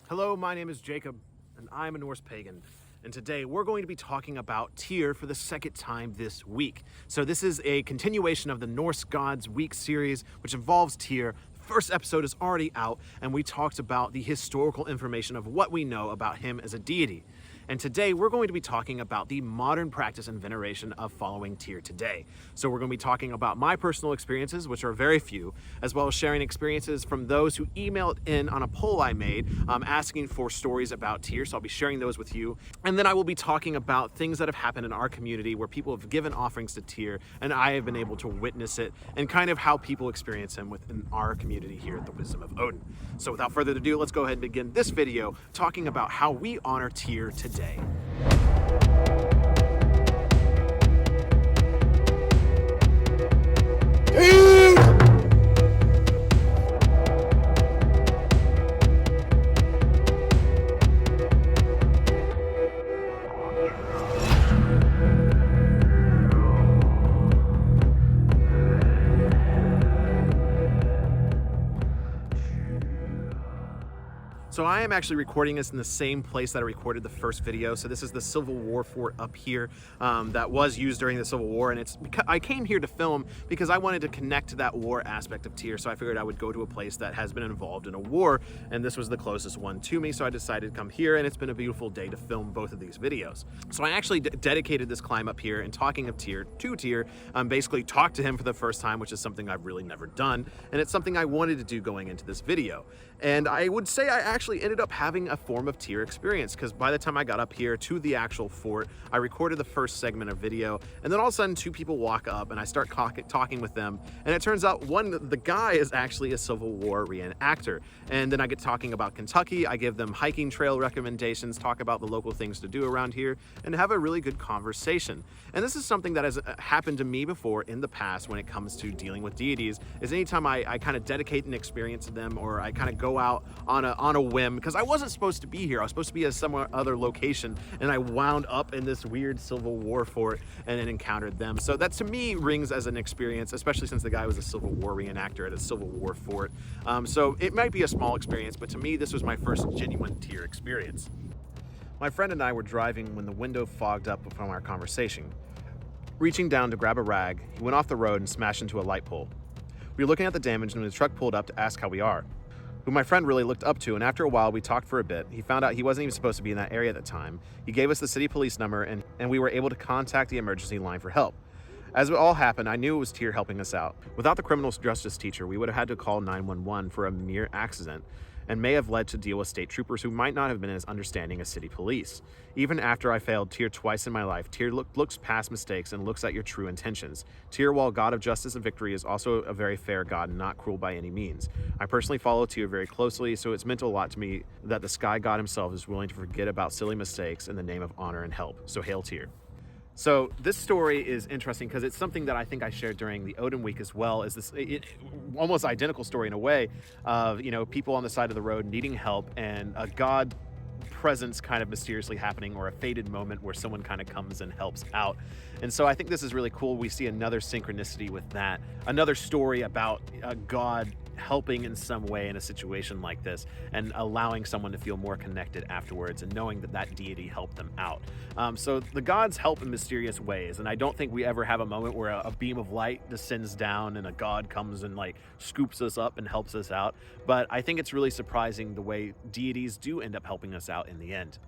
Hello, my name is Jacob, and I'm a Norse Pagan. And today we're going to be talking about Tyr for the second time this week. So this is a continuation of the Norse Gods Week series, which involves Tyr. The first episode is already out, and we talked about the historical information of what we know about him as a deity. And today we're going to be talking about the modern practice and veneration of following Tyr today. So we're going to be talking about my personal experiences, which are very few, as well as sharing experiences from those who emailed in on a poll I made asking for stories about Tyr. So I'll be sharing those with you. And then I will be talking about things that have happened in our community where people have given offerings to Tyr, and I have been able to witness it, and kind of how people experience him within our community here at the Wisdom of Odin. So without further ado, let's go ahead and begin this video talking about how we honor Tyr today. So I am actually recording this in the same place that I recorded the first video. So this is the Civil War fort up here that was used during the Civil War, and I came here to film because I wanted to connect to that war aspect of Tyr. So I figured I would go to a place that has been involved in a war, and this was the closest one to me. So I decided to come here, and it's been a beautiful day to film both of these videos. So I actually dedicated this climb up here and talking of Tyr to Tyr, basically talked to him for the first time, which is something I've really never done, and it's something I wanted to do going into this video. And I would say I actually ended up having a form of Tyr experience, because by the time I got up here to the actual fort, I recorded the first segment of video, and then all of a sudden two people walk up and I start talking with them, and it turns out the guy is actually a Civil War reenactor. And then I get talking about Kentucky, I give them hiking trail recommendations, talk about the local things to do around here, and have a really good conversation. And this is something that has happened to me before in the past when it comes to dealing with deities, is anytime I kind of dedicate an experience to them, or I kind of go out on a whim, because I wasn't supposed to be here. I was supposed to be at some other location, and I wound up in this weird Civil War fort and then encountered them. So that to me rings as an experience, especially since the guy was a Civil War reenactor at a Civil War fort. So it might be a small experience, but to me this was my first genuine Tyr experience. My friend and I were driving when the window fogged up from our conversation. Reaching down to grab a rag, he went off the road and smashed into a light pole. We were looking at the damage when the truck pulled up to ask how we are, who my friend really looked up to, and after a while we talked for a bit. He found out he wasn't even supposed to be in that area at the time. He gave us the city police number, and we were able to contact the emergency line for help. As it all happened, I knew it was Tyr helping us out. Without the criminal justice teacher, we would have had to call 911 for a mere accident, and may have led to deal with state troopers who might not have been as understanding as city police. Even after I failed Tyr twice in my life, Tyr looks past mistakes and looks at your true intentions. Tyr, while God of justice and victory, is also a very fair God and not cruel by any means. I personally follow Tyr very closely, so it's meant a lot to me that the sky god himself is willing to forget about silly mistakes in the name of honor and help. So hail Tyr. So this story is interesting because it's something that I think I shared during the Odin week as well, is this almost identical story in a way of, people on the side of the road needing help, and a god presence kind of mysteriously happening, or a fated moment where someone kind of comes and helps out. And so I think this is really cool. We see another synchronicity with that, another story about a god helping in some way in a situation like this, and allowing someone to feel more connected afterwards, and knowing that that deity helped them out. So the gods help in mysterious ways, and I don't think we ever have a moment where a beam of light descends down and a god comes and scoops us up and helps us out. But I think it's really surprising the way deities do end up helping us out in the end.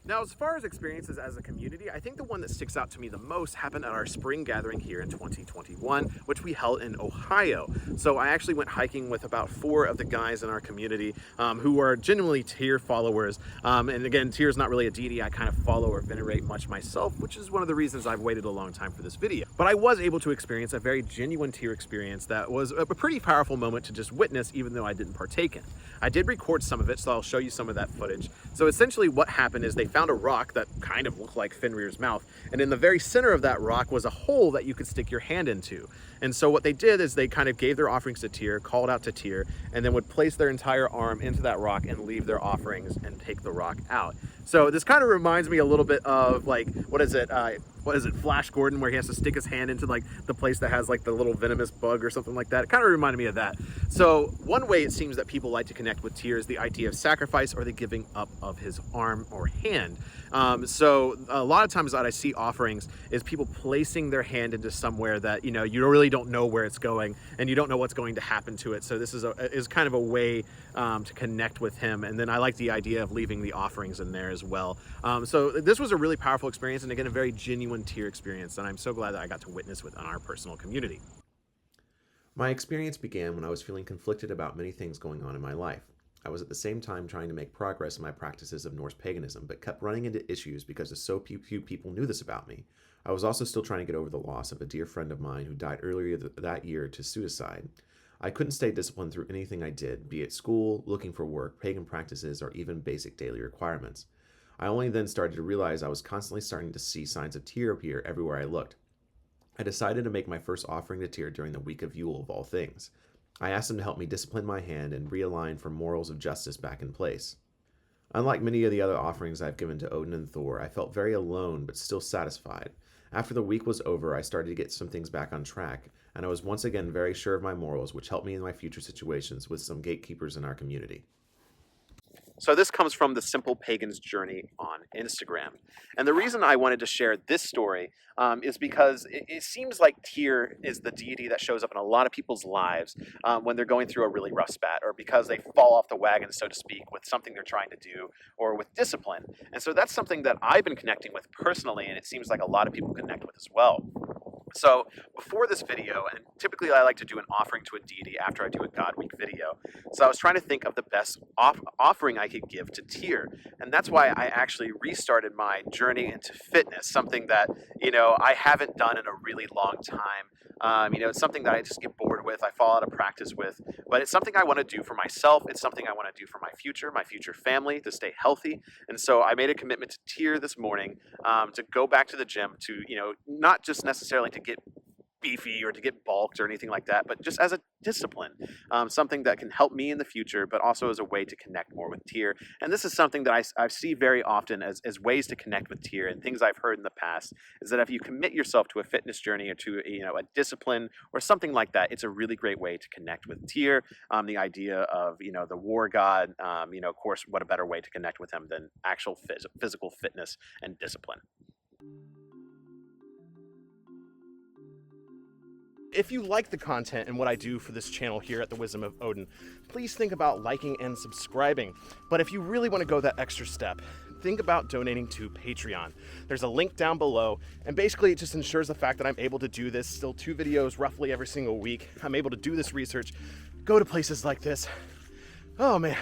Now, as far as experiences as a community, I think the one that sticks out to me the most happened at our spring gathering here in 2021, which we held in Ohio. So I actually went hiking with about 4 of the guys in our community who are genuinely Tyr followers. And again, Tyr is not really a deity I kind of follow or venerate much myself, which is one of the reasons I've waited a long time for this video. But I was able to experience a very genuine Tyr experience that was a pretty powerful moment to just witness, even though I didn't partake in. I did record some of it, so I'll show you some of that footage. So essentially what happened is they found a rock that kind of looked like Fenrir's mouth, and in the very center of that rock was a hole that you could stick your hand into. And so what they did is they kind of gave their offerings to Tyr, called out to Tyr, and then would place their entire arm into that rock and leave their offerings and take the rock out. So this kind of reminds me a little bit of, what is it? what is it, Flash Gordon, where he has to stick his hand into like the place that has like the little venomous bug or something like that. It kind of reminded me of that. So one way it seems that people like to connect with Tyr is the idea of sacrifice or the giving up of his arm or hand. So a lot of times that I see offerings is people placing their hand into somewhere that, you know, you really don't know where it's going and you don't know what's going to happen to it. So this is kind of a way to connect with him. And then I like the idea of leaving the offerings in there as well. So this was a really powerful experience, and again, a very genuine Tyr experience. And I'm so glad that I got to witness with on our personal community. My experience began when I was feeling conflicted about many things going on in my life. I was at the same time trying to make progress in my practices of Norse paganism, but kept running into issues because so few people knew this about me. I was also still trying to get over the loss of a dear friend of mine who died earlier that year to suicide. I couldn't stay disciplined through anything I did, be it school, looking for work, pagan practices, or even basic daily requirements. I only then started to realize I was constantly starting to see signs of Tyr appear everywhere I looked. I decided to make my first offering to Tyr during the week of Yule of all things. I asked him to help me discipline my hand and realign for morals of justice back in place. Unlike many of the other offerings I've given to Odin and Thor, I felt very alone but still satisfied. After the week was over, I started to get some things back on track, and I was once again very sure of my morals, which helped me in my future situations with some gatekeepers in our community. So this comes from the Simple Pagan's Journey on Instagram. And the reason I wanted to share this story is because it seems like Tyr is the deity that shows up in a lot of people's lives when they're going through a really rough spat, or because they fall off the wagon, so to speak, with something they're trying to do, or with discipline. And so that's something that I've been connecting with personally, and it seems like a lot of people connect with as well. So before this video, and typically I like to do an offering to a deity after I do a God Week video, so I was trying to think of the best offering I could give to Tyr, and that's why I actually restarted my journey into fitness, something that, you know, I haven't done in a really long time. You know, it's something that I just get bored with, I fall out of practice with, but it's something I want to do for myself, it's something I want to do for my future family, to stay healthy. And so I made a commitment to Tyr this morning to go back to the gym, to, you know, not just necessarily to get beefy or to get bulked or anything like that, but just as a discipline, something that can help me in the future, but also as a way to connect more with Tyr. And this is something that I see very often as ways to connect with Tyr, and things I've heard in the past is that if you commit yourself to a fitness journey or to, you know, a discipline or something like that, it's a really great way to connect with Tyr. The idea of, you know, the war god, you know, of course, what a better way to connect with him than actual physical fitness and discipline. If you like the content and what I do for this channel here at the Wisdom of Odin, please think about liking and subscribing. But if you really want to go that extra step, think about donating to Patreon. There's a link down below, and basically it just ensures the fact that I'm able to do this, still 2 videos roughly every single week. I'm able to do this research, go to places like this. Oh man,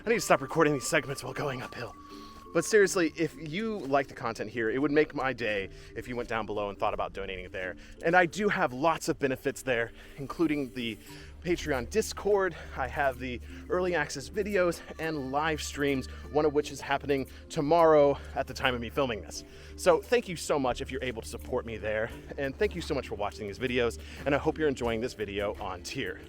I need to stop recording these segments while going uphill. But seriously, if you like the content here, it would make my day if you went down below and thought about donating there. And I do have lots of benefits there, including the Patreon Discord. I have the early access videos and live streams, one of which is happening tomorrow at the time of me filming this. So thank you so much if you're able to support me there. And thank you so much for watching these videos. And I hope you're enjoying this video on Tyr.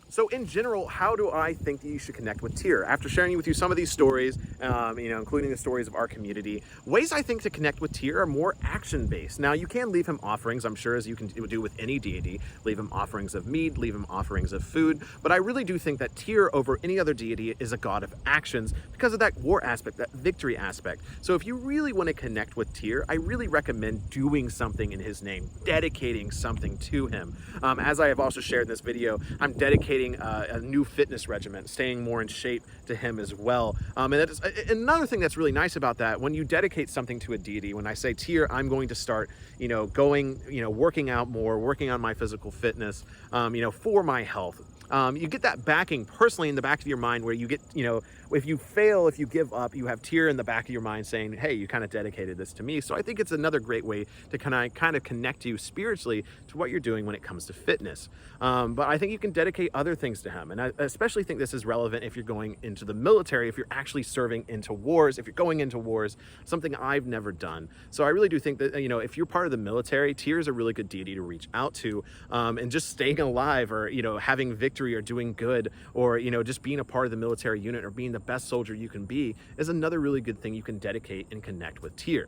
So in general, how do I think that you should connect with Tyr? After sharing with you some of these stories, you know, including the stories of our community, ways I think to connect with Tyr are more action-based. Now, you can leave him offerings, I'm sure, as you can do with any deity. Leave him offerings of mead, leave him offerings of food. But I really do think that Tyr, over any other deity, is a god of actions because of that war aspect, that victory aspect. So if you really want to connect with Tyr, I really recommend doing something in his name, dedicating something to him. As I have also shared in this video, I'm dedicating a new fitness regimen, staying more in shape to him as well. And that is another thing that's really nice about that. When you dedicate something to a deity, when I say Tyr, I'm going to start, you know, going, you know, working out more, working on my physical fitness, you know, for my health. You get that backing personally in the back of your mind, where you get, you know, if you fail, if you give up, you have Tyr in the back of your mind saying, hey, you kind of dedicated this to me. So I think it's another great way to kind of connect you spiritually to what you're doing when it comes to fitness. But I think you can dedicate other things to him. And I especially think this is relevant if you're going into the military, if you're actually serving into wars, if you're going into wars, something I've never done. So I really do think that, you know, if you're part of the military, Tyr is a really good deity to reach out to, and just staying alive, or, you know, having victory victory or doing good, or, you know, just being a part of the military unit or being the best soldier you can be is another really good thing you can dedicate and connect with Tyr.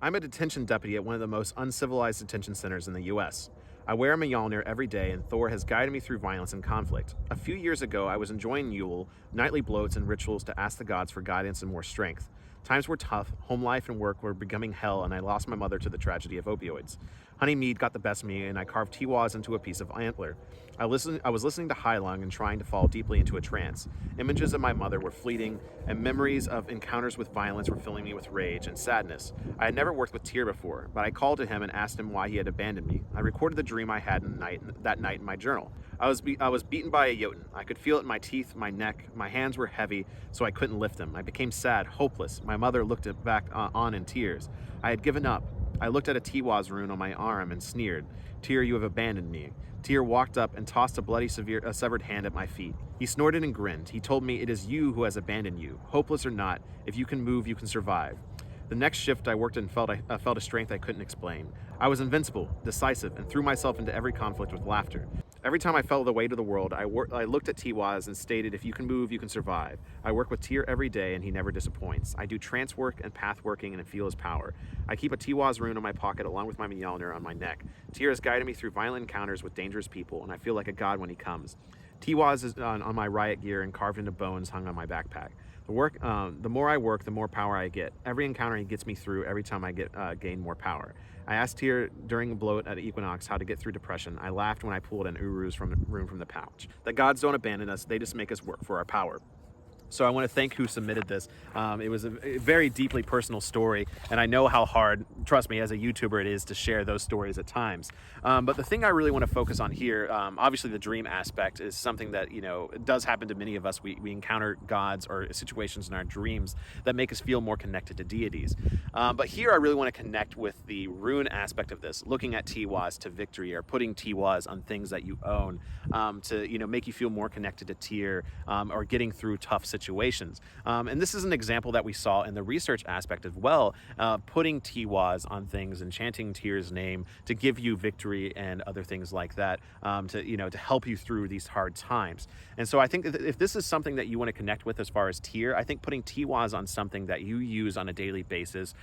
I'm a detention deputy at one of the most uncivilized detention centers in the US. I wear a Mjolnir every day, and Thor has guided me through violence and conflict. A few years ago, I was enjoying Yule, nightly bloats, and rituals to ask the gods for guidance and more strength. Times were tough, home life and work were becoming hell, and I lost my mother to the tragedy of opioids. Honey Mead got the best of me, and I carved Tiwaz into a piece of antler. I was listening to Heilung and trying to fall deeply into a trance. Images of my mother were fleeting, and memories of encounters with violence were filling me with rage and sadness. I had never worked with Tyr before, but I called to him and asked him why he had abandoned me. I recorded the dream I had that night in my journal. I was beaten by a Jotun. I could feel it in my teeth, my neck. My hands were heavy, so I couldn't lift them. I became sad, hopeless. My mother looked back on in tears. I had given up. I looked at a Tiwaz rune on my arm and sneered. Tyr, you have abandoned me. Tyr walked up and tossed a bloody severed hand at my feet. He snorted and grinned. He told me, it is you who has abandoned you. Hopeless or not, if you can move, you can survive. The next shift I worked in felt a strength I couldn't explain. I was invincible, decisive, and threw myself into every conflict with laughter. Every time I felt the weight of the world, I looked at Tiwaz and stated, if you can move, you can survive. I work with Tyr every day, and he never disappoints. I do trance work and path working and feel his power. I keep a Tiwaz rune in my pocket along with my Mjolnir on my neck. Tyr has guided me through violent encounters with dangerous people, and I feel like a god when he comes. Tiwaz is on my riot gear and carved into bones hung on my backpack. The more I work, the more power I get. Every encounter he gets me through, every time I gain more power. I asked Tyr during a bloat at Equinox how to get through depression. I laughed when I pulled an Uru's rune from the pouch. The gods don't abandon us, they just make us work for our power. So I want to thank who submitted this. It was a very deeply personal story, and I know how hard, trust me, as a YouTuber it is to share those stories at times. But the thing I really want to focus on here, obviously the dream aspect is something that, you know, does happen to many of us. We encounter gods or situations in our dreams that make us feel more connected to deities. But here I really want to connect with the rune aspect of this, looking at Tiwaz to victory, or putting Tiwaz on things that you own to, you know, make you feel more connected to Tyr, or getting through tough situations. And this is an example that we saw in the research aspect as well, putting Tiwaz on things and chanting Tyr's name to give you victory and other things like that, to help you through these hard times. And so I think that if this is something that you want to connect with as far as Tyr, I think putting Tiwaz on something that you use on a daily basis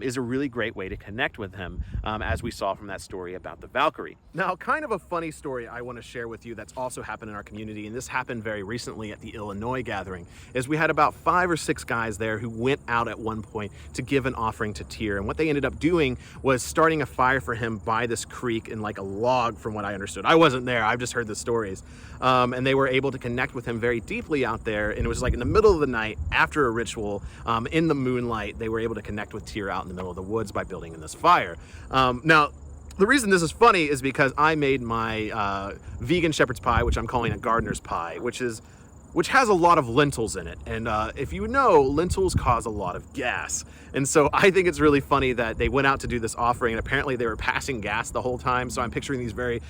is a really great way to connect with him, as we saw from that story about the Valkyrie. Now, kind of a funny story I want to share with you that's also happened in our community, and this happened very recently at the Illinois gathering, is we had about 5 or 6 guys there who went out at one point to give an offering to Tyr, and what they ended up doing was starting a fire for him by this creek in like a log, from what I understood. I wasn't there, I've just heard the stories. And they were able to connect with him very deeply out there, and it was like in the middle of the night after a ritual, in the moonlight, they were able to connect with Tyr out in the middle of the woods by building in this fire. Now, the reason this is funny is because I made my vegan shepherd's pie, which I'm calling a gardener's pie, which has a lot of lentils in it. And if you know, lentils cause a lot of gas. And so I think it's really funny that they went out to do this offering, and apparently they were passing gas the whole time. So I'm picturing these very,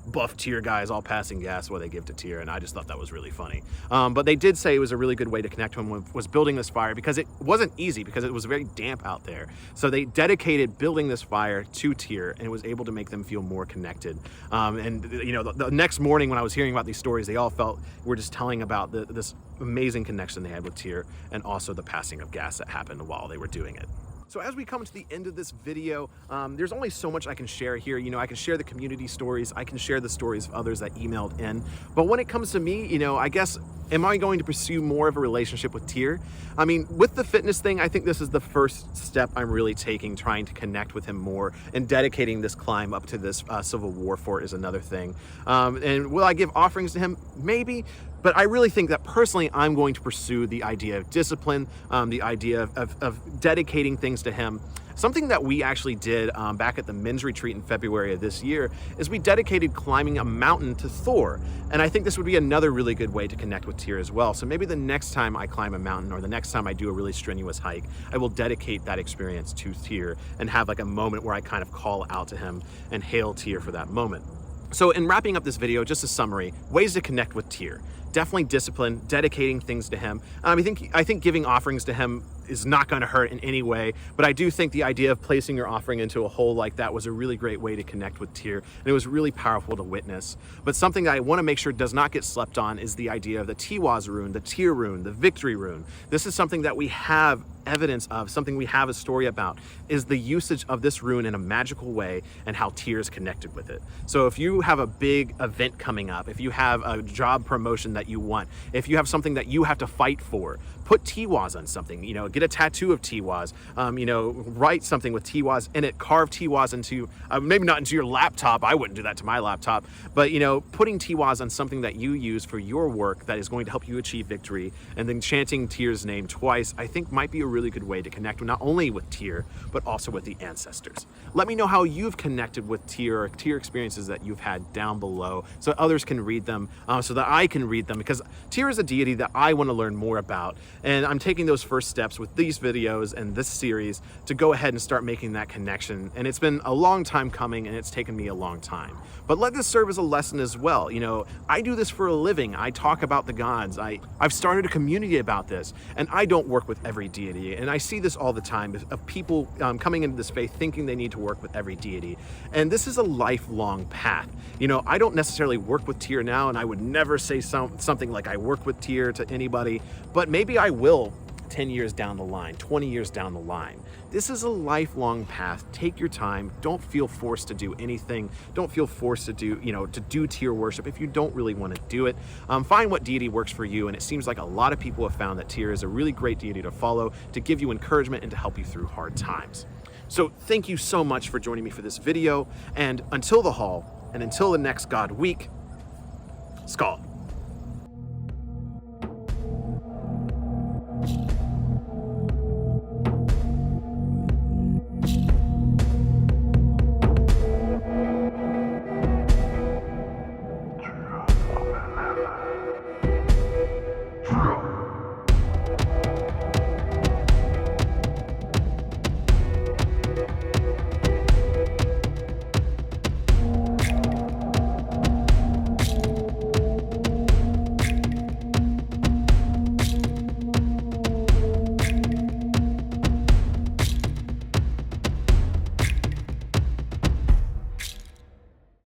buff Tyr guys all passing gas while they give to Tyr, and I just thought that was really funny. But they did say it was a really good way to connect to him was building this fire, because it wasn't easy, because it was very damp out there. So they dedicated building this fire to Tyr, and it was able to make them feel more connected. The next morning when I was hearing about these stories, they all were just telling about this amazing connection they had with Tyr, and also the passing of gas that happened while they were doing it. So as we come to the end of this video, there's only so much I can share here. I can share the community stories, I can share the stories of others that emailed in. But when it comes to me, I guess, am I going to pursue more of a relationship with Tyr? I mean, with the fitness thing, I think this is the first step I'm really taking, trying to connect with him more, and dedicating this climb up to this Civil War fort is another thing. And will I give offerings to him? Maybe. But I really think that personally, I'm going to pursue the idea of discipline, the idea of dedicating things to him. Something that we actually did back at the men's retreat in February of this year is we dedicated climbing a mountain to Thor. And I think this would be another really good way to connect with Tyr as well. So maybe the next time I climb a mountain, or the next time I do a really strenuous hike, I will dedicate that experience to Tyr and have like a moment where I kind of call out to him and hail Tyr for that moment. So in wrapping up this video, just a summary, ways to connect with Tyr. definitely discipline, dedicating things to him. I think giving offerings to him is not going to hurt in any way, but I do think the idea of placing your offering into a hole like that was a really great way to connect with Tyr, and it was really powerful to witness. But something that I want to make sure does not get slept on is the idea of the Tiwaz rune, the Tyr rune, the victory rune. This is something that we have evidence of, something we have a story about, is the usage of this rune in a magical way and how Tyr is connected with it. So if you have a big event coming up, if you have a job promotion that you want, if you have something that you have to fight for, put Tiwaz on something, get a tattoo of Tiwaz, write something with Tiwaz in it, carve Tiwaz into, maybe not into your laptop, I wouldn't do that to my laptop, but putting Tiwaz on something that you use for your work that is going to help you achieve victory, and then chanting Tyr's name twice, I think might be a really good way to connect not only with Tyr, but also with the ancestors. Let me know how you've connected with Tyr, or Tyr experiences that you've had down below, so others can read them, so that I can read them, because Tyr is a deity that I want to learn more about, and I'm taking those first steps with these videos and this series to go ahead and start making that connection. And it's been a long time coming, and it's taken me a long time. But let this serve as a lesson as well. I do this for a living. I talk about the gods. I've started a community about this, and I don't work with every deity. And I see this all the time of people coming into this faith thinking they need to work with every deity. And this is a lifelong path. I don't necessarily work with Tyr now, and I would never say something like I work with Tyr to anybody, but maybe I will 10 years down the line, 20 years down the line. This is a lifelong path. Take your time. Don't feel forced to do anything. Don't feel forced to do Tyr worship if you don't really want to do it. Find what deity works for you, and it seems like a lot of people have found that Tyr is a really great deity to follow, to give you encouragement and to help you through hard times. So thank you so much for joining me for this video, and until the hall, and until the next God Week, Skål. Yeah.